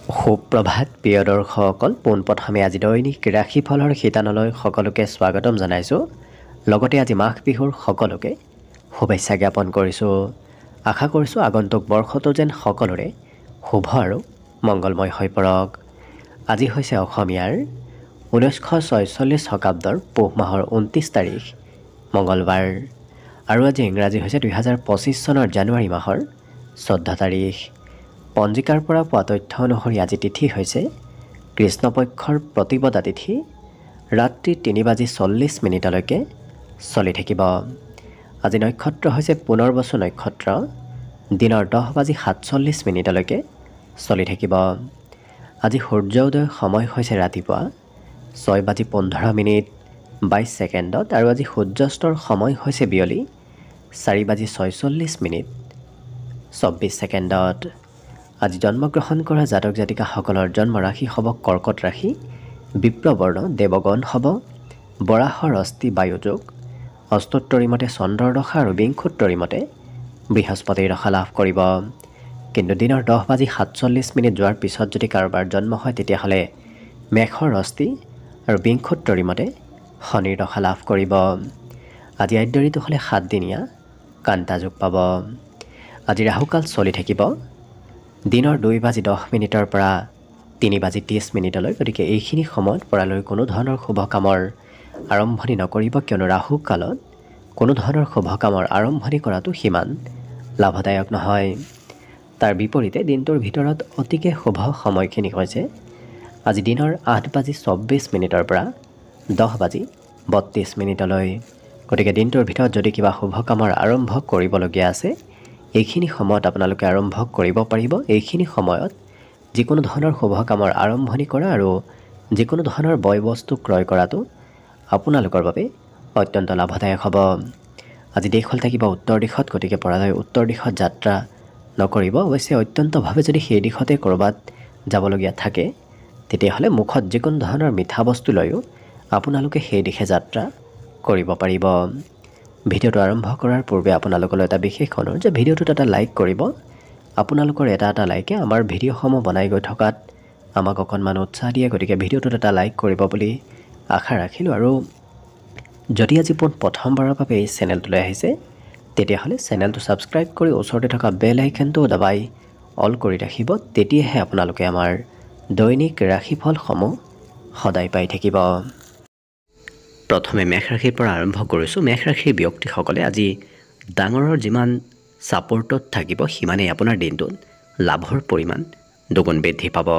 সুপ্ৰভাত প্ৰিয় দৰ্শকসকল, পোনপ্ৰথমে আজি দৈনিক ৰাশিফলৰ শিতানলৈ সকলোকে স্বাগতম জনাইছোঁ। লগতে আজি মাঘ বিহুৰ সকলোকে শুভেচ্ছা জ্ঞাপন কৰিছোঁ। আশা কৰিছোঁ আগন্তুক বৰ্ষটো যেন সকলোৰে শুভ আৰু মংগলময় হৈ পৰক। আজি হৈছে অসমীয়াৰ 1946 শকাব্দৰ পুহ মাহৰ 29 তাৰিখ মঙলবাৰ আৰু আজি ইংৰাজী হৈছে 2025 চনৰ জানুৱাৰী মাহৰ 14 তাৰিখ। পঞ্জিকাৰ পৰা পোৱা তথ্য অনুসৰি আজি তিথি হৈছে কৃষ্ণপক্ষৰ প্ৰতিপদা তিথি, ৰাত্ৰি 3:40 চলি থাকিব। আজি নক্ষত্ৰ হৈছে পুনৰ্বসু নক্ষত্ৰ, দিনৰ 10:47 চলি থাকিব। আজি সূৰ্য উদয়ৰ সময় হৈছে ৰাতিপুৱা 6:15 আৰু আজি সূৰ্যাস্তৰ সময় হৈছে বিয়লি 4:46 আজি জন্মগ্ৰহণ কৰা জাতক জাতিকাসকলৰ জন্ম ৰাশি হ'ব কৰ্কট ৰাশি, বিপ্লবৰ্ণ দেৱগণ হ'ব, বৰাহৰ অস্থি বায়ুযোগ, অস্তোত্তৰী মতে চন্দ্ৰৰ দশা আৰু বিংশোত্তৰী মতে বৃহস্পতিৰ দশা লাভ কৰিব। কিন্তু দিনৰ 10:47 যোৱাৰ পিছত যদি কাৰোবাৰ জন্ম হয় তেতিয়াহ'লে মেঘৰ অস্থি আৰু বিংশোত্তৰী মতে শনিৰ দশা লাভ কৰিব। আজি আদ্যৰিটো হ'লে 7 দিনীয়া কান্তা যোগ পাব। আজি ৰাহুকাল চলি থাকিব দিনৰ 2:10 পৰা 3:30। গতিকে এইখিনি সময়ত পৰালৈ কোনো ধৰণৰ শুভ কামৰ আৰম্ভণি নকৰিব, কিয়নো ৰাহু কালত কোনো ধৰণৰ শুভ কামৰ আৰম্ভণি কৰাটো সিমান লাভদায়ক নহয়। তাৰ বিপৰীতে দিনটোৰ ভিতৰত অতিকে শুভ সময়খিনি হৈছে আজি দিনৰ 8:24 পৰা 10:32। গতিকে দিনটোৰ ভিতৰত যদি কিবা শুভ কামৰ আৰম্ভ কৰিবলগীয়া আছে এইখিনি সময়ত আপোনালোকে আৰম্ভ কৰিব পাৰিব। এইখিনি সময়ত যিকোনো ধৰণৰ শুভ কামৰ আৰম্ভণি কৰা আৰু যিকোনো ধৰণৰ বয় বস্তু ক্ৰয় কৰাটো আপোনালোকৰ বাবে অত্যন্ত লাভদায়ক হ'ব। আজি দেশখন থাকিব উত্তৰ দিশত, গতিকে পৰালৈ উত্তৰ দিশত যাত্ৰা নকৰিব। অৱশ্যে অত্যন্তভাৱে যদি সেই দিশতে ক'ৰবাত যাবলগীয়া থাকে তেতিয়াহ'লে মুখত যিকোনো ধৰণৰ মিঠা বস্তু লৈও আপোনালোকে সেই দিশে যাত্ৰা কৰিব পাৰিব। ভিডিঅ'টো আৰম্ভ কৰাৰ পূৰ্বে আপোনালোকলৈ এটা বিশেষ অনুৰোধ যে ভিডিঅ'টোত এটা লাইক কৰিব। আপোনালোকৰ এটা লাইকে আমাৰ ভিডিঅ'সমূহ বনাই গৈ থকাত আমাক অকণমান উৎসাহ দিয়ে। গতিকে ভিডিঅ'টোত এটা লাইক কৰিব বুলি আশা ৰাখিলোঁ। আৰু যদি আজি প্ৰথমবাৰৰ বাবে এই চেনেলটোলৈ আহিছে তেতিয়াহ'লে চেনেলটো ছাবস্ক্ৰাইব কৰি ওচৰতে থকা বেল আইকনটো দবাই অল কৰি ৰাখিব। তেতিয়াহে আপোনালোকে আমাৰ দৈনিক ৰাশিফলসমূহ সদায় পাই থাকিব। প্ৰথমে মেষ ৰাশিৰ পৰা আৰম্ভ কৰিছোঁ। মেষ ৰাশিৰ ব্যক্তিসকলে আজি ডাঙৰৰ যিমান ছাপৰ্টত থাকিব সিমানেই আপোনাৰ দিনটোত লাভৰ পৰিমাণ দুগুণ বৃদ্ধি পাব।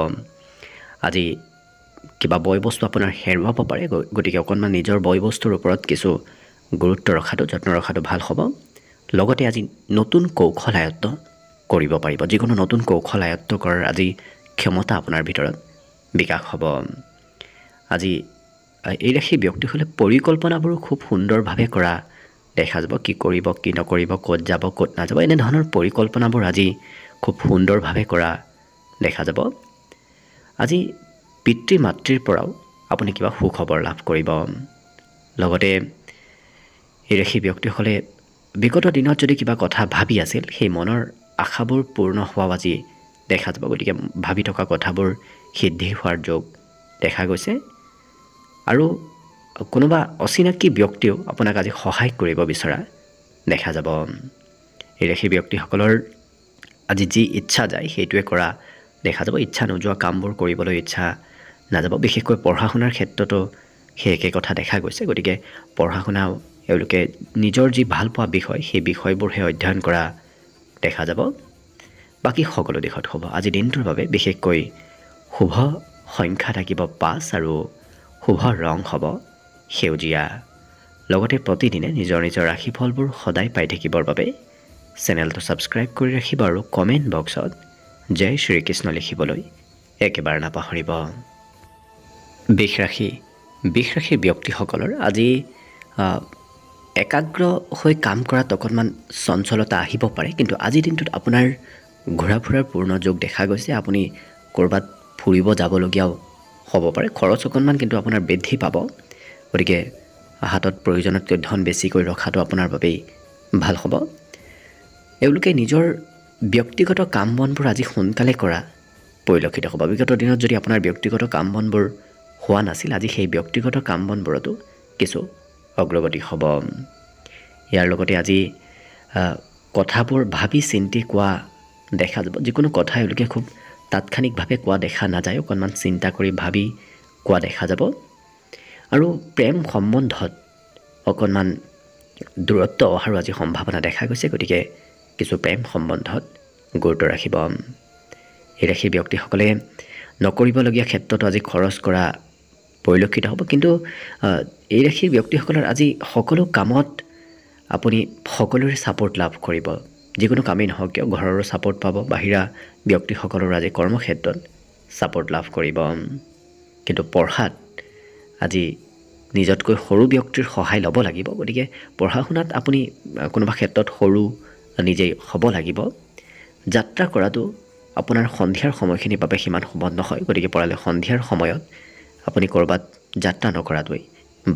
আজি কিবা বয় বস্তু আপোনাৰ হেৰুৱাব পাৰে, গতিকে অকণমান নিজৰ বয় বস্তুৰ ওপৰত কিছু গুৰুত্ব ৰখাটো, যত্ন ৰখাটো ভাল হ'ব। লগতে আজি নতুন কৌশল আয়ত্ত কৰিব পাৰিব। যিকোনো নতুন কৌশল আয়ত্ত কৰাৰ আজি ক্ষমতা আপোনাৰ ভিতৰত বিকাশ হ'ব। আজি এই ৰাশি ব্যক্তিসকলে পৰিকল্পনাবোৰো খুব সুন্দৰভাৱে কৰা দেখা যাব। কি কৰিব, কি নকৰিব, ক'ত যাব, ক'ত নাযাব, এনেধৰণৰ পৰিকল্পনাবোৰ আজি খুব সুন্দৰভাৱে কৰা দেখা যাব। আজি পিতৃ মাতৃৰ পৰাও আপুনি কিবা সুখবৰ লাভ কৰিব। লগতে এই ৰাশি ব্যক্তিসকলে বিগত দিনত যদি কিবা কথা ভাবি আছিল সেই মনৰ আশাবোৰ পূৰ্ণ হোৱাও আজি দেখা যাব। গতিকে ভাবি থকা কথাবোৰ সিদ্ধি হোৱাৰ যোগ দেখা গৈছে। আৰু কোনোবা অচিনাকি ব্যক্তিও আপোনাক আজি সহায় কৰিব বিচৰা দেখা যাব। এই ৰাশি ব্যক্তিসকলৰ আজি যি ইচ্ছা যায় সেইটোৱে কৰা দেখা যাব। ইচ্ছা নোযোৱা কামবোৰ কৰিবলৈ ইচ্ছা নাযাব। বিশেষকৈ পঢ়া শুনাৰ ক্ষেত্ৰতো সেই একে কথা দেখা গৈছে। গতিকে পঢ়া শুনাও এওঁলোকে নিজৰ যি ভাল পোৱা বিষয় সেই বিষয়বোৰহে অধ্যয়ন কৰা দেখা যাব। বাকী সকলো দিশত শুভ। আজি দিনটোৰ বাবে বিশেষকৈ শুভ সংখ্যা থাকিব 5 আৰু শুভ ৰং হ'ব সেউজীয়া। লগতে প্ৰতিদিনে নিজৰ নিজৰ ৰাশিফলবোৰ সদায় পাই থাকিবৰ বাবে চেনেলটো ছাবস্ক্ৰাইব কৰি ৰাখিব আৰু কমেণ্ট বক্সত জয় শ্ৰীকৃষ্ণ লিখিবলৈ একেবাৰে নাপাহৰিব। বৃষ ৰাশিৰ ব্যক্তিসকলৰ আজি একাগ্ৰ হৈ কাম কৰাত অকণমান চঞ্চলতা আহিব পাৰে, কিন্তু আজিৰ দিনটোত আপোনাৰ ঘূৰা ফুৰাৰ পূৰ্ণ যোগ দেখা গৈছে। আপুনি ক'ৰবাত ফুৰিব যাবলগীয়াও হ'ব পাৰে। খৰচ অকণমান কিন্তু আপোনাৰ বৃদ্ধি পাব। গতিকে হাতত প্ৰয়োজনতকৈ ধন বেছিকৈ ৰখাটো আপোনাৰ বাবেই ভাল হ'ব। এওঁলোকে নিজৰ ব্যক্তিগত কাম বনবোৰ আজি সোনকালে কৰা পৰিলক্ষিত হ'ব। বিগত দিনত যদি আপোনাৰ ব্যক্তিগত কাম বনবোৰ হোৱা নাছিল, আজি সেই ব্যক্তিগত কাম বনবোৰতো কিছু অগ্ৰগতি হ'ব। ইয়াৰ লগতে আজি কথাবোৰ ভাবি চিন্তি কোৱা দেখা যাব। যিকোনো কথা এওঁলোকে খুব তাৎক্ষণিকভাৱে কোৱা দেখা নাযায়, অকণমান চিন্তা কৰি ভাবি কোৱা দেখা যাব। আৰু প্ৰেম সম্বন্ধত অকণমান দূৰত্ব অহাৰো আজি সম্ভাৱনা দেখা গৈছে, গতিকে কিছু প্ৰেম সম্বন্ধত গুৰুত্ব ৰাখিব। এই ৰাশিৰ ব্যক্তিসকলে নকৰিবলগীয়া ক্ষেত্ৰতো আজি খৰচ কৰা পৰিলক্ষিত হ'ব, কিন্তু এই ৰাশিৰ ব্যক্তিসকলৰ আজি সকলো কামত আপুনি সকলোৰে ছাপোৰ্ট লাভ কৰিব। যিকোনো কামেই নহওক কিয় ঘৰৰো ছাপোৰ্ট পাব, বাহিৰা ব্যক্তিসকলৰ আজি কৰ্মক্ষেত্ৰত ছাপোৰ্ট লাভ কৰিব। কিন্তু পঢ়াত আজি নিজতকৈ সৰু ব্যক্তিৰ সহায় ল'ব লাগিব, গতিকে পঢ়া শুনাত আপুনি কোনোবা ক্ষেত্ৰত সৰু নিজেই হ'ব লাগিব। যাত্ৰা কৰাটো আপোনাৰ সন্ধিয়াৰ সময়খিনিৰ বাবে সিমান সহজ নহয়, গতিকে পৰালে সন্ধিয়াৰ সময়ত আপুনি ক'ৰবাত যাত্ৰা নকৰাটোৱেই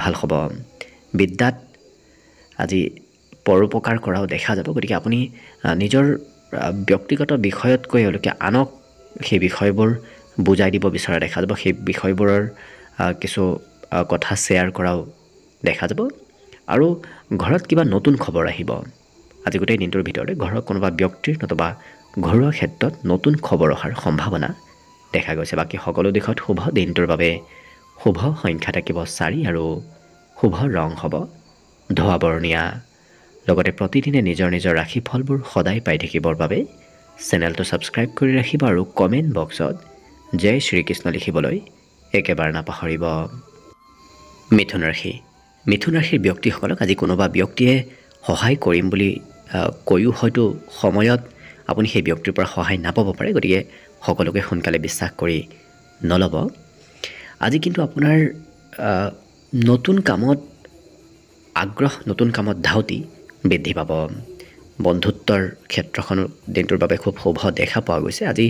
ভাল হ'ব। বিদ্যাত আজি পৰোপকাৰ কৰাও দেখা যাব, গতিকে আপুনি নিজৰ ব্যক্তিগত বিষয়তকৈ এওঁলোকে আনক সেই বিষয়বোৰ বুজাই দিব বিচৰা দেখা যাব। সেই বিষয়বোৰৰ কিছু কথা শ্বেয়াৰ কৰাও দেখা যাব। আৰু ঘৰত কিবা নতুন খবৰ আহিব। আজি গোটেই দিনটোৰ ভিতৰতে ঘৰৰ কোনোবা ব্যক্তিৰ নতুবা ঘৰুৱা ক্ষেত্ৰত নতুন খবৰ অহাৰ সম্ভাৱনা দেখা গৈছে। বাকী সকলো দিশত শুভ। দিনটোৰ বাবে শুভ সংখ্যা থাকিব 4 আৰু শুভ ৰং হ'ব ধোঁৱা বৰণীয়া। লগতে প্ৰতিদিনে নিজৰ নিজৰ ৰাশিফলবোৰ সদায় পাই থাকিবৰ বাবে চেনেলটো ছাবস্ক্ৰাইব কৰি ৰাখিব আৰু কমেণ্ট বক্সত জয় শ্ৰীকৃষ্ণ লিখিবলৈ একেবাৰে নাপাহৰিব। মিথুন ৰাশি। মিথুন ৰাশিৰ ব্যক্তিসকলক আজি কোনোবা ব্যক্তিয়ে সহায় কৰিম বুলি কৈও হয়তো সময়ত আপুনি সেই ব্যক্তিৰ পৰা সহায় নাপাব পাৰে, গতিকে সকলোকে সোনকালে বিশ্বাস কৰি নল'ব। আজি কিন্তু আপোনাৰ নতুন কামত আগ্ৰহ, নতুন কামত ধাউতি বৃদ্ধি পাব। বন্ধুত্বৰ ক্ষেত্ৰখনো দিনটোৰ বাবে খুব শুভ দেখা পোৱা গৈছে। আজি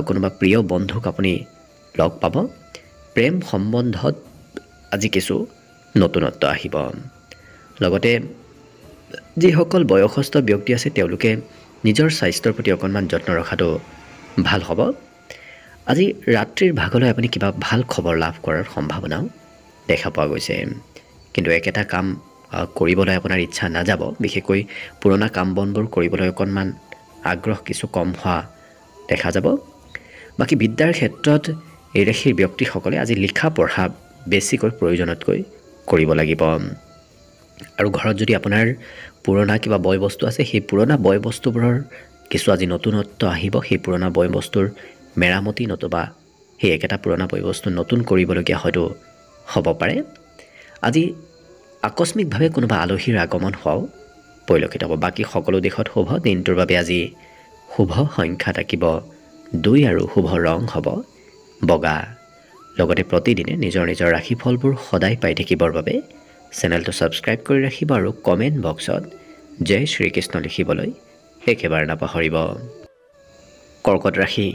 কোনোবা প্ৰিয় বন্ধুক আপুনি লগ পাব। প্ৰেম সম্বন্ধত আজি কিছু নতুনত্ব আহিব। লগতে যিসকল বয়সস্থ ব্যক্তি আছে তেওঁলোকে নিজৰ স্বাস্থ্যৰ প্ৰতি অকণমান যত্ন ৰখাটো ভাল হ'ব। আজি ৰাত্ৰিৰ ভাগলৈ আপুনি কিবা ভাল খবৰ লাভ কৰাৰ সম্ভাৱনাও দেখা পোৱা গৈছে, কিন্তু একেটা কাম কৰিবলৈ আপোনাৰ ইচ্ছা নাযাব। বিশেষকৈ পুৰণা কাম বনবোৰ কৰিবলৈ অকণমান আগ্ৰহ কিছু কম হোৱা দেখা যাব। বাকী বিদ্যাৰ ক্ষেত্ৰত এই ৰাশিৰ ব্যক্তিসকলে আজি লিখা পঢ়া বেছিকৈ প্ৰয়োজনতকৈ কৰিব লাগিব। আৰু ঘৰত যদি আপোনাৰ পুৰণা কিবা বয় বস্তু আছে, সেই পুৰণা বয় বস্তুবোৰৰ কিছু আজি নতুনত্ব আহিব। সেই পুৰণা বয় বস্তুৰ মেৰামতি নতুবা সেই একেটা পুৰণা বয় বস্তু নতুন কৰিবলগীয়া হয়তো হ'ব পাৰে। আজি আকস্মিকভাৱে কোনোবা আলহীৰ আগমন হোৱাও পৰিলক্ষিত হ'ব। বাকী সকলো দিশত শুভ। দিনটোৰ বাবে আজি শুভ সংখ্যা থাকিব 2 আৰু শুভ ৰং হ'ব বগা। লগতে প্ৰতিদিনে নিজৰ নিজৰ ৰাশিফলবোৰ সদায় পাই থাকিবৰ বাবে চেনেলটো ছাবস্ক্ৰাইব কৰি ৰাখিব আৰু কমেণ্ট বক্সত জয় শ্ৰীকৃষ্ণ লিখিবলৈ একেবাৰে নাপাহৰিব। কৰ্কট ৰাশি।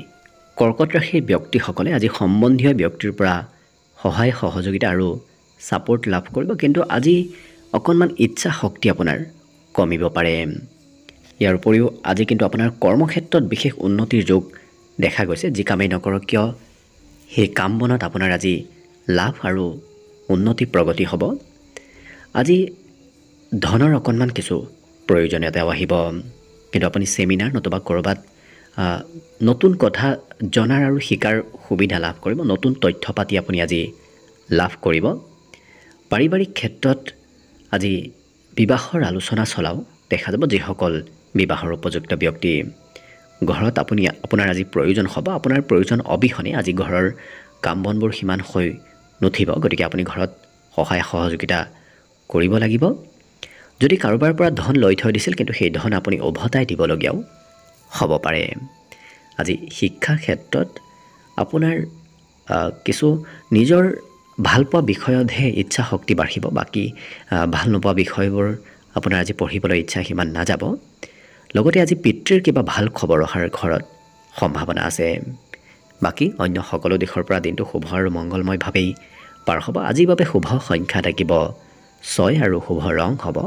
কৰ্কট ৰাশিৰ ব্যক্তিসকলে আজি সম্বন্ধীয় ব্যক্তিৰ পৰা সহায় সহযোগিতা আৰু ছাপোৰ্ট লাভ কৰিব, কিন্তু আজি অকণমান ইচ্ছা শক্তি আপোনাৰ কমিব পাৰে। ইয়াৰ উপৰিও আজি কিন্তু আপোনাৰ কৰ্মক্ষেত্ৰত বিশেষ উন্নতিৰ যোগ দেখা গৈছে। যি কামেই নকৰক কিয় সেই কাম বনত আপোনাৰ আজি লাভ আৰু উন্নতি প্ৰগতি হ'ব। আজি ধনৰ অকণমান কিছু প্ৰয়োজনীয়তাও আহিব, কিন্তু আপুনি ছেমিনাৰ নতুবা ক'ৰবাত নতুন কথা জনাৰ আৰু শিকাৰ সুবিধা লাভ কৰিব। নতুন তথ্য পাতি আপুনি আজি লাভ কৰিব। পাৰিবাৰিক ক্ষেত্ৰত আজি বিবাহৰ আলোচনা চলাও দেখা যাব। যিসকল বিবাহৰ উপযুক্ত ব্যক্তি, ঘৰত আপোনাৰ আজি প্ৰয়োজন হ'ব। আপোনাৰ প্ৰয়োজন অবিহনে আজি ঘৰৰ কাম বনবোৰ সিমান হৈ নুঠিব, গতিকে আপুনি ঘৰত সহায় সহযোগিতা কৰিব লাগিব। যদি কাৰোবাৰ পৰা ধন লৈ থৈ দিছিল, কিন্তু সেই ধন আপুনি উভতাই দিবলগীয়াও হ'ব পাৰে। আজি শিক্ষা ক্ষেত্ৰত আপোনাৰ কিছু নিজৰ ভালপোৱা বিষয়তহে ইচ্ছা শক্তি বাঢ়িব। বাকী ভাল নোপোৱা বিষয়বোৰ আপোনাৰ আজি পঢ়িবলৈ ইচ্ছা সিমান নাযাব। লগতে আজি পিতৃৰ কিবা ভাল খবৰ অহাৰ ঘৰত সম্ভাৱনা আছে। বাকী অন্য সকলো দিশৰ পৰা দিনটো শুভ আৰু মংগলময়ভাৱেই পাৰ হ'ব। আজিৰ বাবে শুভ সংখ্যা থাকিব 6 আৰু শুভ ৰং হ'ব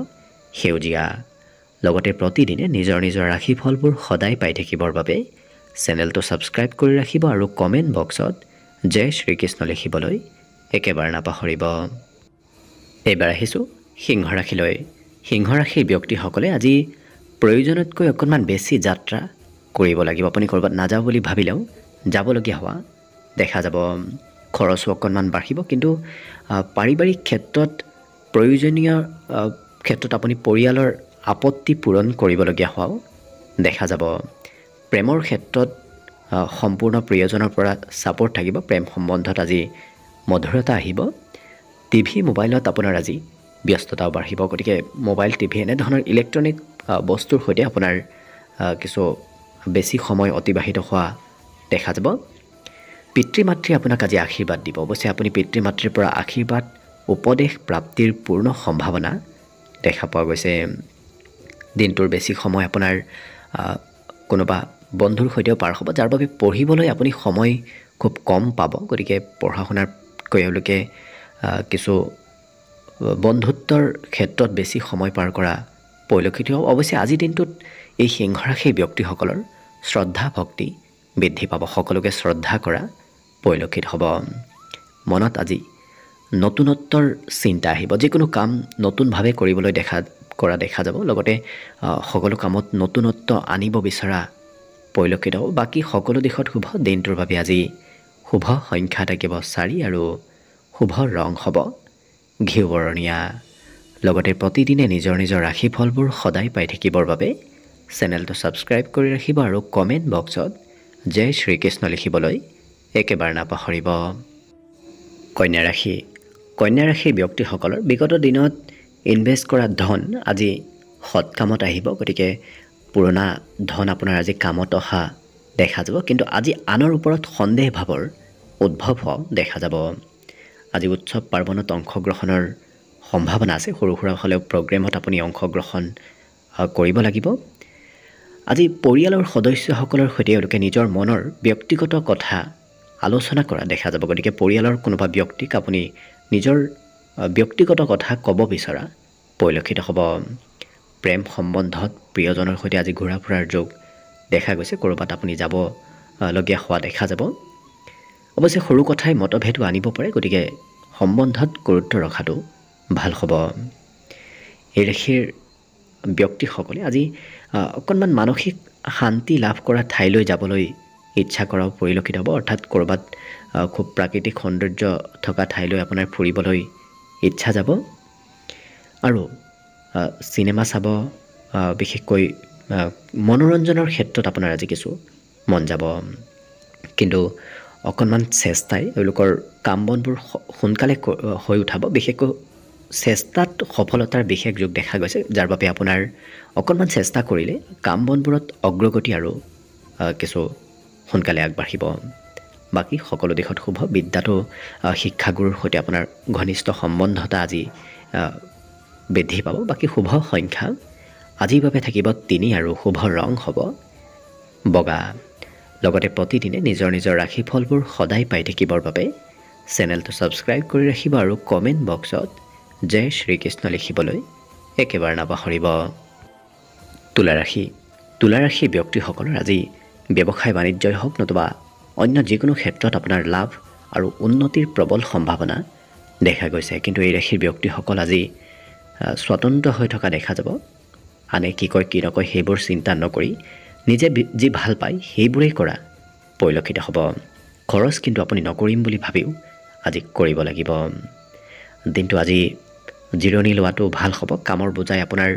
সেউজীয়া। লগতে প্ৰতিদিনে নিজৰ নিজৰ ৰাশিফলবোৰ সদায় পাই থাকিবৰ বাবে চেনেলটো ছাবস্ক্ৰাইব কৰি ৰাখিব আৰু কমেণ্ট বক্সত জয় শ্ৰীকৃষ্ণ লিখিবলৈ একেবাৰে নাপাহৰিব। এইবাৰ আহিছোঁ সিংহ ৰাশিলৈ। সিংহ ৰাশিৰ ব্যক্তিসকলে আজি প্ৰয়োজনতকৈ অকণমান বেছি যাত্ৰা কৰিব লাগিব। আপুনি ক'ৰবাত নাযাওঁ বুলি ভাবিলেও যাবলগীয়া হোৱা দেখা যাব। খৰচো অকণমান বাঢ়িব, কিন্তু পাৰিবাৰিক ক্ষেত্ৰত প্ৰয়োজনীয় ক্ষেত্ৰত আপুনি পৰিয়ালৰ আপত্তি পূৰণ কৰিবলগীয়া হোৱাও দেখা যাব। প্ৰেমৰ ক্ষেত্ৰত সম্পূৰ্ণ প্ৰিয়জনৰ পৰা ছাপোৰ্ট থাকিব। প্ৰেম সম্বন্ধত আজি মধুৰতা আহিব। টিভি মোবাইলত আপোনাৰ আজি ব্যস্ততাও বাঢ়িব। গতিকে মোবাইল টিভি এনেধৰণৰ ইলেক্ট্ৰনিক বস্তুৰ সৈতে আপোনাৰ কিছু বেছি সময় অতিবাহিত হোৱা দেখা যাব। পিতৃ মাতৃয়ে আপোনাক আজি আশীৰ্বাদ দিব। অৱশ্যে আপুনি পিতৃ মাতৃৰ পৰা আশীৰ্বাদ উপদেশ প্ৰাপ্তিৰ পূৰ্ণ সম্ভাৱনা দেখা পোৱা গৈছে। দিনটোৰ বেছি সময় আপোনাৰ কোনোবা বন্ধুৰ সৈতেও পাৰ হ'ব, যাৰ বাবে পঢ়িবলৈ আপুনি সময় খুব কম পাব। গতিকে পঢ়া শুনাতকৈ এওঁলোকে কিছু বন্ধুত্বৰ ক্ষেত্ৰত বেছি সময় পাৰ কৰা পৰিলক্ষিত হ'ব। অৱশ্যে আজিৰ দিনটোত এই সিংহ ৰাশিৰ ব্যক্তিসকলৰ শ্ৰদ্ধা ভক্তি বৃদ্ধি পাব। সকলোকে শ্ৰদ্ধা কৰা পৰিলক্ষিত হ'ব। মনত আজি নতুনত্বৰ চিন্তা আহিব। যিকোনো কাম নতুনভাৱে কৰিবলৈ দেখা যাব। লগতে সকলো কামত নতুনত্ব আনিব বিচৰা পৰিলক্ষিত হ'ব। বাকী সকলো দিশত শুভ। দিনটোৰ বাবে আজি শুভ সংখ্যা থাকিব 4 আৰু শুভ ৰং হ'ব ঘিউ বৰণীয়া। লগতে প্ৰতিদিনে নিজৰ নিজৰ ৰাশিফলবোৰ সদায় পাই থাকিবৰ বাবে চেনেলটো ছাবস্ক্ৰাইব কৰি ৰাখিব আৰু কমেণ্ট বক্সত জয় শ্ৰীকৃষ্ণ লিখিবলৈ একেবাৰে নাপাহৰিব। কন্যা ৰাশি। কন্যা ৰাশিৰ ব্যক্তিসকলৰ বিগত দিনত ইনভেষ্ট কৰা ধন আজি সৎ কামত আহিব। গতিকে পুৰণা ধন আপোনাৰ আজি কামত অহা দেখা যাব, কিন্তু আজি আনৰ ওপৰত সন্দেহ ভাৱৰ উদ্ভৱ হোৱাও দেখা যাব। আজি উৎসৱ পাৰ্বণত অংশগ্ৰহণৰ সম্ভাৱনা আছে। সৰু সুৰা হ'লেও প্ৰগ্ৰেমত আপুনি অংশগ্ৰহণ কৰিব লাগিব। আজি পৰিয়ালৰ সদস্যসকলৰ সৈতে এওঁলোকে নিজৰ মনৰ ব্যক্তিগত কথা আলোচনা কৰা দেখা যাব। গতিকে পৰিয়ালৰ কোনোবা ব্যক্তিক আপুনি নিজৰ ব্যক্তিগত কথা ক'ব বিচৰা পৰিলক্ষিত হ'ব। প্ৰেম সম্বন্ধত প্ৰিয়জনৰ সৈতে আজি ঘূৰা ফুৰাৰ যোগ দেখা গৈছে। ক'ৰবাত আপুনি যাবলগীয়া হোৱা দেখা যাব। অৱশ্যে সৰু কথাই মতভেদো আনিব পাৰে। গতিকে সম্বন্ধত গুৰুত্ব ৰখাটো ভাল হ'ব। এই ৰাশিৰ ব্যক্তিসকলে আজি অকণমান মানসিক শান্তি লাভ কৰা ঠাইলৈ যাবলৈ ইচ্ছা কৰাও পৰিলক্ষিত হ'ব। অৰ্থাৎ ক'ৰবাত খুব প্ৰাকৃতিক সৌন্দৰ্য থকা ঠাইলৈ আপোনাৰ ফুৰিবলৈ ইচ্ছা যাব। আৰু চিনেমা চাব, বিশেষকৈ মনোৰঞ্জনৰ ক্ষেত্ৰত আপোনাৰ আজি কিছু মন যাব। কিন্তু অকণমান চেষ্টাই এওঁলোকৰ কাম বনবোৰ সোনকালে হৈ উঠাব। বিশেষকৈ চেষ্টাত সফলতাৰ বিশেষ যোগ দেখা গৈছে, যাৰ বাবে আপোনাৰ অকণমান চেষ্টা কৰিলে কাম বনবোৰত অগ্ৰগতি আৰু কিছু সোনকালে আগবাঢ়িব। বাকী সকলো দিশত শুভ। বিদ্যাটো শিক্ষাগুৰুৰ সৈতে আপোনাৰ ঘনিষ্ঠ সম্বন্ধতা আজি বৃদ্ধি পাব। বাকী শুভ সংখ্যা আজিৰ বাবে থাকিব 3 আৰু শুভ ৰং হ'ব বগা। লগতে প্ৰতিদিনে নিজৰ নিজৰ ৰাশিফলবোৰ সদায় পাই থাকিবৰ বাবে চেনেলটো ছাবস্ক্ৰাইব কৰি ৰাখিব আৰু কমেণ্ট বক্সত জয় শ্ৰীকৃষ্ণ লিখিবলৈ একেবাৰে নাপাহৰিব। তুলা ৰাশি। তুলা ৰাশিৰ ব্যক্তিসকলৰ আজি ব্যৱসায় বাণিজ্যই হওক নতুবা অন্য যিকোনো ক্ষেত্ৰত আপোনাৰ লাভ আৰু উন্নতিৰ প্ৰবল সম্ভাৱনা দেখা গৈছে। কিন্তু এই ৰাশিৰ ব্যক্তিসকল আজি স্বতন্ত্ৰ হৈ থকা দেখা যাব। আনে কি কয় কি নকয় সেইবোৰ চিন্তা নকৰি নিজে যি ভাল পায় সেইবোৰেই কৰা পৰিলক্ষিত হ'ব। খৰচ কিন্তু আপুনি নকৰিম বুলি ভাবিও আজি কৰিব লাগিব। দিনটো আজি জিৰণি লোৱাটো ভাল হ'ব। কামৰ বোজাই আপোনাৰ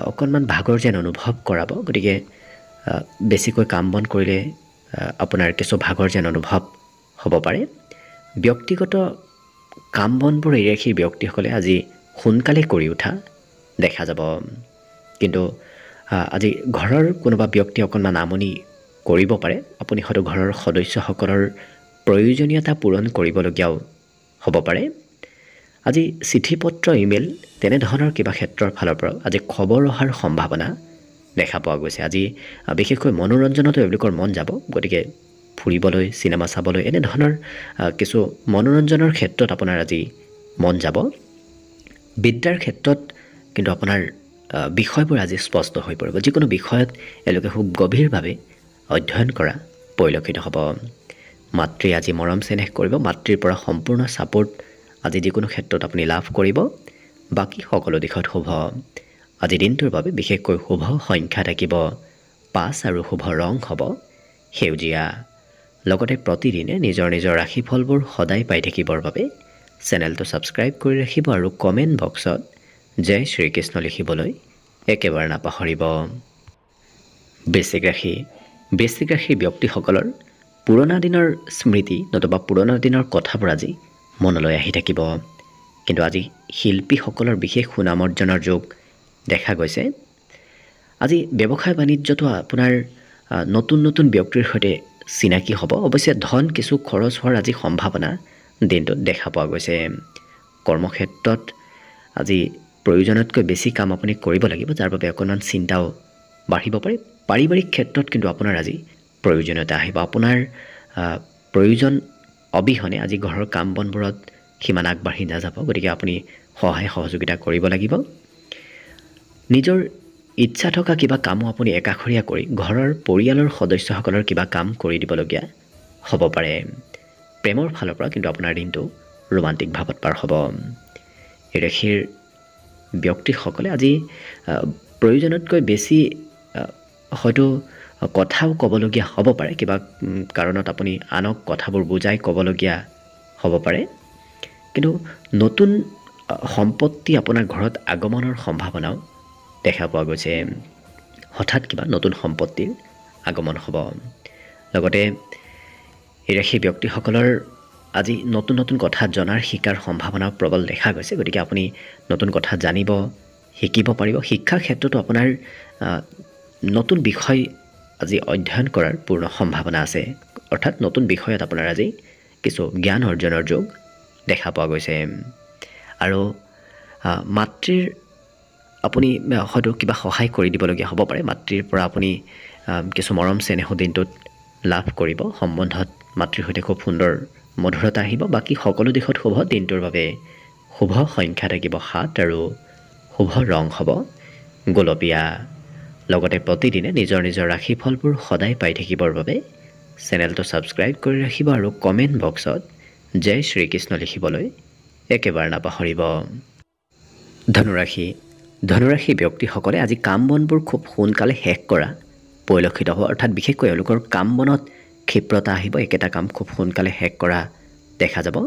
অকণমান ভাগৰ যেন অনুভৱ কৰাব। গতিকে বেছিকৈ কাম বন কৰিলে আপোনাৰ কিছু ভাগৰ যেন অনুভৱ হ'ব পাৰে। ব্যক্তিগত কাম বনবোৰ এই ৰাশিৰ ব্যক্তিসকলে আজি সোনকালে কৰি উঠা দেখা যাব। কিন্তু আজি ঘৰৰ কোনোবা ব্যক্তি অকণমান আমনি কৰিব পাৰে। আপুনি হয়তো ঘৰৰ সদস্যসকলৰ প্ৰয়োজনীয়তা পূৰণ কৰিবলগীয়াও হ'ব পাৰে। আজি চিঠি পত্ৰ ইমেইল তেনেধৰণৰ কিবা ক্ষেত্ৰৰ ফালৰ পৰা আজি খবৰ অহাৰ সম্ভাৱনা দেখা পোৱা গৈছে। আজি বিশেষকৈ মনোৰঞ্জনতো এওঁলোকৰ মন যাব। গতিকে ফুৰিবলৈ, চিনেমা চাবলৈ এনেধৰণৰ কিছু মনোৰঞ্জনৰ ক্ষেত্ৰত আপোনাৰ আজি মন যাব। বিদ্যাৰ ক্ষেত্ৰত কিন্তু আপোনাৰ বিষয়বোৰ আজি স্পষ্ট হৈ পৰিব। যিকোনো বিষয়ত এওঁলোকে খুব গভীৰভাৱে অধ্যয়ন কৰা পৰিলক্ষিত হ'ব। মাতৃ আজি মৰম চেনেহ কৰিব, মাতৃৰ পৰা সম্পূৰ্ণ ছাপোৰ্ট আজি যিকোনো ক্ষেত্ৰত আপুনি লাভ কৰিব। বাকী সকলো দিশত শুভ। আজি দিনটোৰ বাবে বিশেষকৈ শুভ সংখ্যা থাকিব 5 আৰু শুভ ৰং হ'ব সেউজীয়া। লগতে প্ৰতিদিনে নিজৰ নিজৰ ৰাশিফলবোৰ সদায় পাই থাকিবৰ বাবে চেনেলটো ছাবস্ক্ৰাইব কৰি ৰাখিব আৰু কমেণ্ট বক্সত জয় শ্ৰীকৃষ্ণ লিখিবলৈ একেবাৰে নাপাহৰিব। বৃশ্চিক ৰাশি। বৃশ্চিক ৰাশিৰ ব্যক্তিসকলৰ পুৰণা দিনৰ স্মৃতি নতুবা পুৰণা দিনৰ কথাবোৰ আজি মনলৈ আহি থাকিব। কিন্তু আজি শিল্পীসকলৰ বিশেষ সুনাম অৰ্জনৰ যোগ দেখা গৈছে। আজি ব্যৱসায় বাণিজ্যটো আপোনাৰ নতুন নতুন ব্যক্তিৰ সৈতে চিনাকি হ'ব। অৱশ্যে ধন কিছু খৰচ হোৱাৰ আজি সম্ভাৱনা দিনটোত দেখা পোৱা গৈছে। কৰ্মক্ষেত্ৰত আজি প্ৰয়োজনতকৈ বেছি কাম আপুনি কৰিব লাগিব, যাৰ বাবে অকণমান চিন্তাও বাঢ়িব পাৰে। পাৰিবাৰিক ক্ষেত্ৰত কিন্তু আপোনাৰ আজি প্ৰয়োজনীয়তা আহিব। আপোনাৰ প্ৰয়োজন অবিহনে আজি ঘৰৰ কাম বনবোৰত সিমান আগবাঢ়ি নাযাব, গতিকে আপুনি সহায় সহযোগিতা কৰিব লাগিব। নিজৰ ইচ্ছা থকা কিবা কামো আপুনি একাষৰীয়া কৰি ঘৰৰ পৰিয়ালৰ সদস্যসকলৰ কিবা কাম কৰি দিবলগীয়া হ'ব পাৰে। প্ৰেমৰ ফালৰ পৰা কিন্তু আপোনাৰ দিনটো ৰোমান্টিক ভাৱত পাৰ হ'ব। এই ৰাশিৰ ব্যক্তিসকলে আজি প্ৰয়োজনতকৈ বেছি হয়তো কথাও ক'বলগীয়া হ'ব পাৰে। কিবা কাৰণত আপুনি আনক কথাবোৰ বুজাই ক'বলগীয়া হ'ব পাৰে। কিন্তু নতুন সম্পত্তি আপোনাৰ ঘৰত আগমনৰ সম্ভাৱনাও দেখা পোৱা গৈছে। হঠাৎ কিবা নতুন সম্পত্তিৰ আগমন হ'ব। লগতে এই ৰাশি ব্যক্তিসকলৰ আজি নতুন নতুন কথা জনাৰ শিকাৰ সম্ভাৱনাও প্ৰবল দেখা গৈছে। গতিকে আপুনি নতুন কথা জানিব শিকিব পাৰিব। শিক্ষাৰ ক্ষেত্ৰতো আপোনাৰ নতুন বিষয় আজি অধ্যয়ন কৰাৰ পূৰ্ণ সম্ভাৱনা আছে। অৰ্থাৎ নতুন বিষয়ত আপোনাৰ আজি কিছু জ্ঞান অৰ্জনৰ যোগ দেখা পোৱা গৈছে। আৰু মাতৃৰ আপুনি হয়তো কিবা সহায় কৰি দিবলগীয়া হ'ব পাৰে। মাতৃৰ পৰা আপুনি কিছু মৰম চেনেহ দিনটোত লাভ কৰিব। সম্বন্ধত মাতৃৰ সৈতে খুব সুন্দৰ মধুৰতা আহিব। বাকী সকলো দিশত শুভ। দিনটোৰ বাবে শুভ সংখ্যা থাকিব 7 আৰু শুভ ৰং হ'ব গোলপীয়া। লগতে প্ৰতিদিনে নিজৰ নিজৰ ৰাশিফলবোৰ সদায় পাই থাকিবৰ বাবে চেনেলটো ছাবস্ক্ৰাইব কৰি ৰাখিব আৰু কমেণ্ট বক্সত জয় শ্ৰীকৃষ্ণ লিখিবলৈ একেবাৰে নাপাহৰিব। ধনুৰাশি। ধনুৰাশি ব্যক্তিসকলে আজি কাম বনবোৰ খুব সোনকালে শেষ কৰা পৰিলক্ষিত হ'ব। অৰ্থাৎ বিশেষকৈ এওঁলোকৰ কাম বনত ক্ষিপ্ৰতা আহিব। একেটা কাম খুব সোনকালে শেষ কৰা দেখা যাব।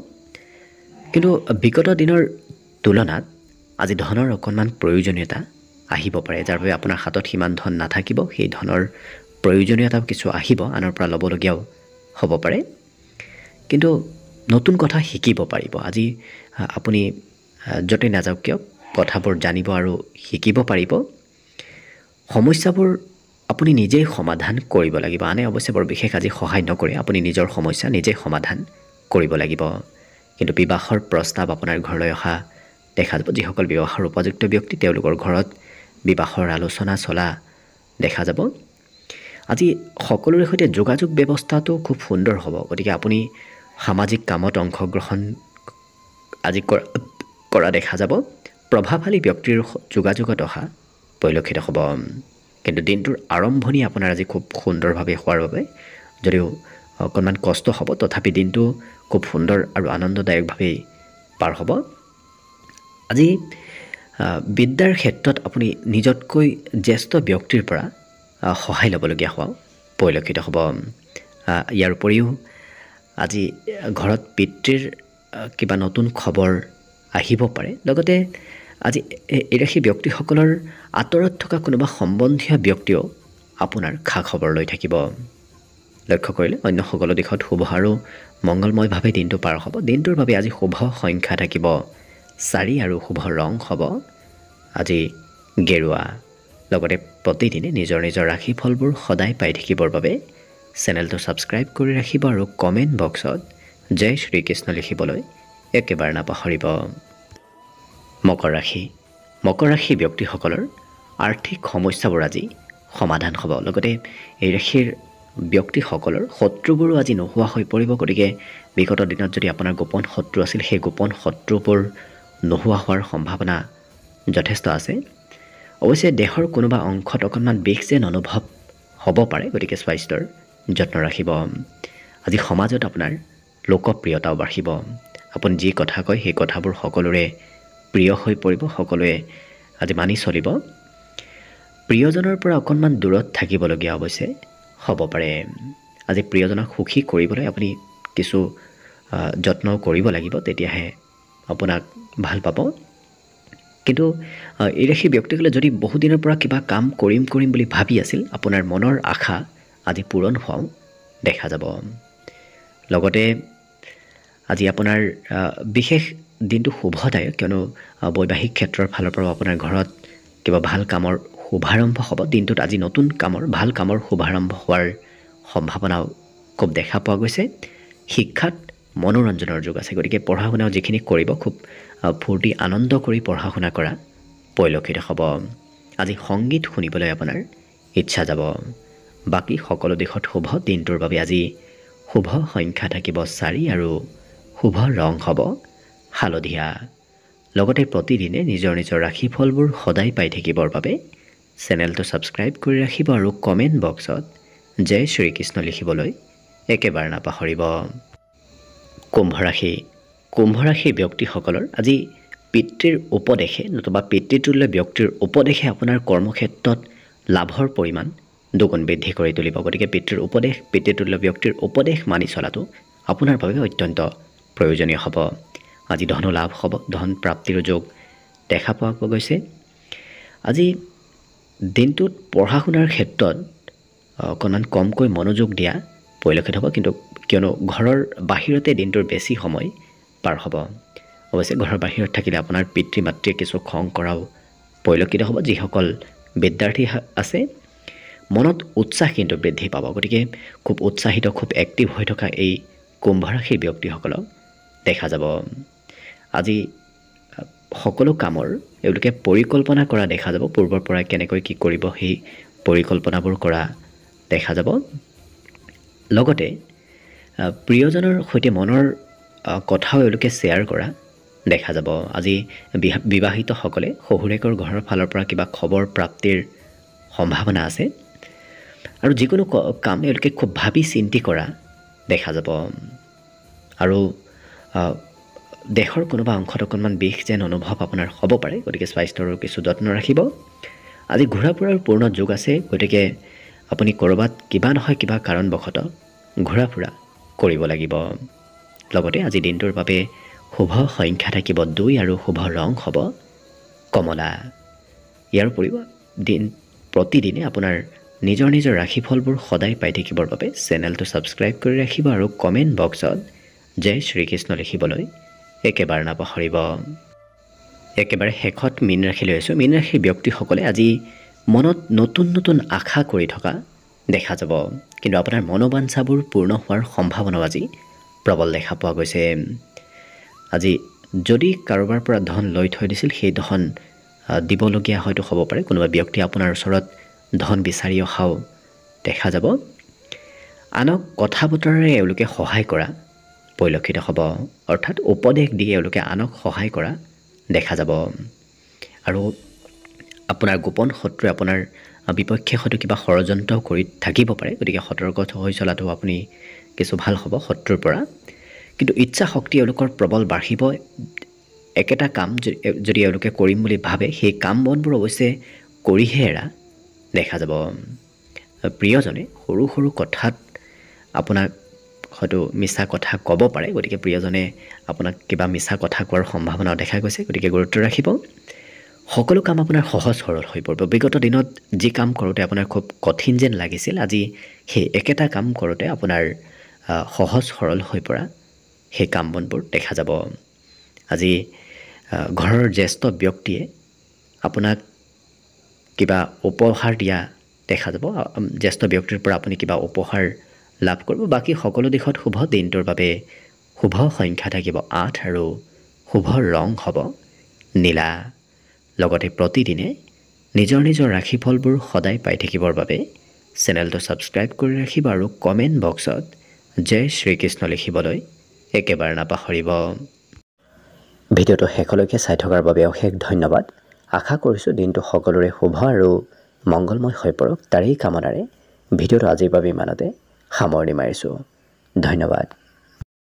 কিন্তু বিগত দিনৰ তুলনাত আজি ধনৰ অকণমান প্ৰয়োজনীয়তা আহিব পাৰে, যাৰ বাবে আপোনাৰ হাতত সিমান ধন নাথাকিব। সেই ধনৰ প্ৰয়োজনীয়তাও কিছু আহিব, আনৰ পৰা ল'বলগীয়াও হ'ব পাৰে। কিন্তু নতুন কথা শিকিব পাৰিব। আজি আপুনি য'তে নাযাওক কিয় কথাবোৰ জানিব আৰু শিকিব পাৰিব। সমস্যাবোৰ আপুনি নিজেই সমাধান কৰিব লাগিব। আনে অৱশ্যে বৰ বিশেষ আজি সহায় নকৰে। আপুনি নিজৰ সমস্যা নিজেই সমাধান কৰিব লাগিব। কিন্তু বিবাহৰ প্ৰস্তাৱ আপোনাৰ ঘৰলৈ অহা দেখা যাব। যিসকল বিবাহৰ উপযুক্ত ব্যক্তি তেওঁলোকৰ ঘৰত বিবাহৰ আলোচনা চলা দেখা যাব। আজি সকলোৰে সৈতে যোগাযোগ ব্যৱস্থাটো খুব সুন্দৰ হ'ব। গতিকে আপুনি সামাজিক কামত অংশগ্ৰহণ আজি কৰা দেখা যাব। প্ৰভাৱশালী ব্যক্তিৰ যোগাযোগত অহা পৰিলক্ষিত হ'ব। কিন্তু দিনটোৰ আৰম্ভণি আপোনাৰ আজি খুব সুন্দৰভাৱে হোৱাৰ বাবে যদিও অকণমান কষ্ট হ'ব, তথাপি দিনটো খুব সুন্দৰ আৰু আনন্দদায়কভাৱেই পাৰ হ'ব। আজি বিদ্যাৰ ক্ষেত্ৰত আপুনি নিজতকৈ জ্যেষ্ঠ ব্যক্তিৰ পৰা সহায় ল'বলগীয়া হোৱা পৰিলক্ষিত হ'ব। ইয়াৰ উপৰিও আজি ঘৰত পিতৃৰ কিবা নতুন খবৰ আহিব পাৰে। লগতে আজি এই ৰাশি ব্যক্তিসকলৰ আঁতৰত থকা কোনোবা সম্বন্ধীয় ব্যক্তিও আপোনাৰ খা খবৰ লৈ থাকিব। লক্ষ্য কৰিলে অন্য সকলো দিশত শুভ আৰু মংগলময়ভাৱে দিনটো পাৰ হ'ব। দিনটোৰ বাবে আজি শুভ সংখ্যা থাকিব 4 আৰু শুভ ৰং হ'ব আজি গেৰুৱা। লগতে প্ৰতিদিনে নিজৰ নিজৰ ৰাশিফলবোৰ সদায় পাই থাকিবৰ বাবে চেনেলটো ছাবস্ক্ৰাইব কৰি ৰাখিব আৰু কমেণ্ট বক্সত জয় শ্ৰীকৃষ্ণ লিখিবলৈ একেবাৰে নাপাহৰিব। মকৰ ৰাশি। মকৰ ৰাশি ব্যক্তিসকলৰ আৰ্থিক সমস্যাবোৰ আজি সমাধান হ'ব। লগতে এই ৰাশিৰ ব্যক্তিসকলৰ শত্ৰুবোৰো আজি নোহোৱা হৈ পৰিব। গতিকে বিগত দিনত যদি আপোনাৰ গোপন শত্ৰু আছিল, সেই গোপন শত্ৰুবোৰ নোহোৱা হোৱাৰ সম্ভাৱনা যথেষ্ট আছে। অৱশ্যে দেহৰ কোনোবা অংশত অকণমান বিষ যেন অনুভৱ হ'ব পাৰে, গতিকে স্বাস্থ্যৰ যত্ন ৰাখিব। আজি সমাজত আপোনাৰ লোকপ্ৰিয়তাও বাঢ়িব। আপুনি যি কথা কয় সেই কথাবোৰ সকলোৰে প্ৰিয় হৈ পৰিব, সকলোৱে আজি মানি চলিব। প্ৰিয়জনৰ পৰা অকণমান দূৰত থাকিবলগীয়া অৱশ্যে হ'ব পাৰে। আজি প্ৰিয়জনক সুখী কৰিবলৈ আপুনি কিছু যত্ন কৰিব লাগিব, তেতিয়াহে আপোনাক ভাল পাব। কিন্তু এই ৰাশি ব্যক্তিসকলে যদি বহুদিনৰ পৰা কিবা কাম কৰিম বুলি ভাবি আছিল, আপোনাৰ মনৰ আশা আজি পূৰণ হোৱাও দেখা যাব। লগতে আজি আপোনাৰ বিশেষ দিনটো শুভদায়ক, কিয়নো বৈবাহিক ক্ষেত্ৰৰ ফালৰ পৰাও আপোনাৰ ঘৰত কিবা ভাল কামৰ শুভাৰম্ভ হ'ব। দিনটোত আজি নতুন কামৰ ভাল কামৰ শুভাৰম্ভ হোৱাৰ সম্ভাৱনাও খুব দেখা পোৱা গৈছে। শিক্ষাত মনোৰঞ্জনৰ যুগ আছে, গতিকে পঢ়া শুনাও যিখিনি কৰিব খুব ফূৰ্তি আনন্দ কৰি পঢ়া শুনা কৰা পৰিলক্ষিত হ'ব। আজি সংগীত শুনিবলৈ আপোনাৰ ইচ্ছা যাব। বাকী সকলো দিশত শুভ। দিনটোৰ বাবে আজি শুভ সংখ্যা থাকিব 4 আৰু শুভ ৰং হ'ব হালধীয়া। লগতে প্ৰতিদিনে নিজৰ ৰাশিফলবোৰ সদায় পাই থাকিবৰ বাবে চেনেলটো ছাবস্ক্ৰাইব কৰি ৰাখিব আৰু কমেণ্ট বক্সত জয় শ্ৰীকৃষ্ণ লিখিবলৈ একেবাৰে নাপাহৰিব। কুম্ভ ৰাশি ব্যক্তিসকলৰ আজি পিতৃৰ উপদেশে নতুবা পিতৃতুল্য ব্যক্তিৰ উপদেশে আপোনাৰ কৰ্মক্ষেত্ৰত লাভৰ পৰিমাণ দুগুণ বৃদ্ধি কৰি তুলিব। গতিকে পিতৃতুল্য ব্যক্তিৰ উপদেশ মানি চলাটো আপোনাৰ বাবে অত্যন্ত প্ৰয়োজনীয় হ'ব। আজি ধন লাভ হ'ব, ধন প্ৰাপ্তিৰ যোগ দেখা পোৱা গৈছে। আজি দিনটোত পঢ়া শুনাৰ ক্ষেত্ৰত অকণমান কমকৈ মনোযোগ দিয়া পৰিলক্ষিত হ'ব, কিন্তু কিয়নো ঘৰৰ বাহিৰতে দিনটোৰ বেছি সময় পাৰ হ'ব। অৱশ্যে ঘৰৰ বাহিৰত থাকিলে আপোনাৰ পিতৃ মাতৃয়ে কিছু খং কৰাও পৰিলক্ষিত হ'ব। যিসকল বিদ্যাৰ্থী আছে মনত উৎসাহ কিন্তু বৃদ্ধি পাব। গতিকে খুব উৎসাহিত, খুব এক্টিভ হৈ থকা এই কুম্ভ ৰাশিৰ ব্যক্তিসকলক দেখা যাব। আজি সকলো কামৰ এওঁলোকে পৰিকল্পনা কৰা দেখা যাব। পূৰ্বৰ পৰা কেনেকৈ কি কৰিব সেই পৰিকল্পনাবোৰ কৰা দেখা যাব। লগতে প্ৰিয়জনৰ সৈতে মনৰ কথাও এওঁলোকে শ্বেয়াৰ কৰা দেখা যাব। আজি বিবাহিতসকলে শহুৰেকৰ ঘৰৰ ফালৰ পৰা কিবা খবৰ প্ৰাপ্তিৰ সম্ভাৱনা আছে আৰু যিকোনো কাম এওঁলোকে খুব ভাবি চিন্তি কৰা দেখা যাব। আৰু দেহৰ কোনোবা অংশত অকণমান বিষ যেন অনুভৱ আপোনাৰ হ'ব পাৰে, গতিকে স্বাস্থ্যৰো কিছু যত্ন ৰাখিব। আজি ঘূৰা ফুৰাৰ পূৰ্ণ যোগ আছে, গতিকে আপুনি ক'ৰবাত কিবা নহয় কিবা কাৰণবশতঃ ঘূৰা ফুৰা কৰিব লাগিব। লগতে আজি দিনটোৰ বাবে শুভ সংখ্যা থাকিব 2 আৰু শুভ ৰং হ'ব কমলা। ইয়াৰ উপৰিও প্ৰতিদিনে আপোনাৰ নিজৰ ৰাশিফলবোৰ সদায় পাই থাকিবৰ বাবে চেনেলটো ছাবস্ক্ৰাইব কৰি ৰাখিব আৰু কমেণ্ট বক্সত জয় শ্ৰীকৃষ্ণ লিখিবলৈ একেবাৰে নাপাহৰিব। একেবাৰে শেষত মীন ৰাশি লৈ আছোঁ। মীন ৰাশিৰ ব্যক্তিসকলে আজি মনত নতুন আশা কৰি থকা দেখা যাব, কিন্তু আপোনাৰ মনোবাঞ্ছাবোৰ পূৰ্ণ হোৱাৰ সম্ভাৱনাও আজি প্ৰবল দেখা পোৱা গৈছে। আজি যদি কাৰোবাৰ পৰা ধন লৈ থৈ দিছিল, সেই ধন দিবলগীয়া হয়তো হ'ব পাৰে। কোনোবা ব্যক্তি আপোনাৰ ওচৰত ধন বিচাৰি অহাও দেখা যাব। আনক কথা বতৰাৰে এওঁলোকে সহায় কৰা পৰিলক্ষিত হ'ব, অৰ্থাৎ উপদেশ দি এওঁলোকে আনক সহায় কৰা দেখা যাব। আৰু আপোনাৰ গোপন শত্ৰুৱে আপোনাৰ বিপক্ষে হয়তো কিবা ষড়যন্ত্ৰ কৰি থাকিব পাৰে, গতিকে সতৰ্ক হৈ চলাটো আপুনি কিছু ভাল হ'ব শত্ৰুৰ পৰা। কিন্তু ইচ্ছা শক্তি এওঁলোকৰ প্ৰবল বাঢ়িব। একেটা কাম যদি এওঁলোকে কৰিম বুলি ভাবে, সেই কাম বনবোৰ অৱশ্যে কৰিহে এৰা দেখা যাব। প্ৰিয়জনে সৰু কথাত আপোনাক হয়তো মিছা কথা ক'ব পাৰে, গতিকে প্ৰিয়জনে আপোনাক কিবা মিছা কথা কোৱাৰ সম্ভাৱনাও দেখা গৈছে, গতিকে গুৰুত্ব ৰাখিব। সকলো কাম আপোনাৰ সহজ সৰল হৈ পৰিব। বিগত দিনত যি কাম কৰোঁতে আপোনাৰ খুব কঠিন যেন লাগিছিল, আজি সেই একেটা কাম কৰোঁতে আপোনাৰ সহজ সৰল হৈ পৰা সেই কাম বনবোৰ দেখা যাব। আজি ঘৰৰ জ্যেষ্ঠ ব্যক্তিয়ে আপোনাক কিবা উপহাৰ দিয়া দেখা যাব। জ্যেষ্ঠ ব্যক্তিৰ পৰা আপুনি কিবা উপহাৰ লাভ কৰিব। বাকী সকলো দিশত শুভ। দিনটোৰ বাবে শুভ সংখ্যা থাকিব 8 আৰু শুভ ৰং হ'ব নীলা। লগতে প্ৰতিদিনে নিজৰ ৰাশিফলবোৰ সদায় পাই থাকিবৰ বাবে চেনেলটো ছাবস্ক্ৰাইব কৰি ৰাখিব আৰু কমেণ্ট বক্সত জয় শ্ৰীকৃষ্ণ লিখিবলৈ একেবাৰে নাপাহৰিব। ভিডিঅ'টো শেষলৈকে চাই থকাৰ বাবে অশেষ ধন্যবাদ। আশা কৰিছোঁ দিনটো সকলোৰে শুভ আৰু মংগলময় হৈ পৰক। তাৰেই কামনাৰে ভিডিঅ'টো আজিৰ বাবে ইমানতে সামৰণি মাৰিছোঁ। ধন্যবাদ।